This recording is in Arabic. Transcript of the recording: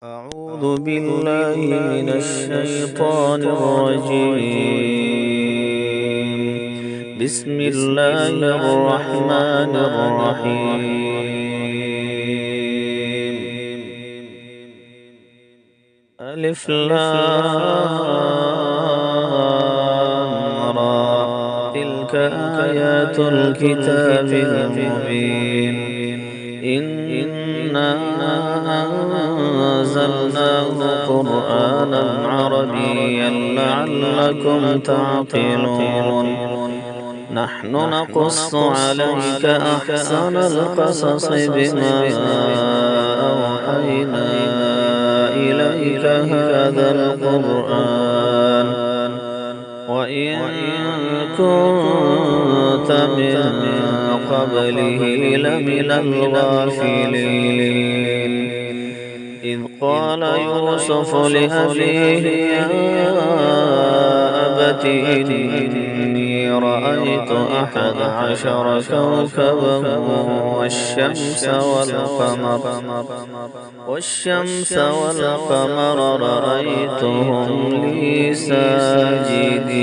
أعوذ بالله من الشيطان الرجيم. بسم الله الرحمن الرحيم. ألف لام را، تلك آيات الكتاب المبين. إنا أنزلناه قرآنا عربيا لعلكم تعقلون. نحن نقص عليك أحسن القصص بما أوحينا إليك هذا القرآن وإن كنت من قبله لمن الغافلين. إذ قال يوسف لأبيه يا أبت إني رأيت 11 كوكبا والشمس والقمر رأيتهم لي ساجدين.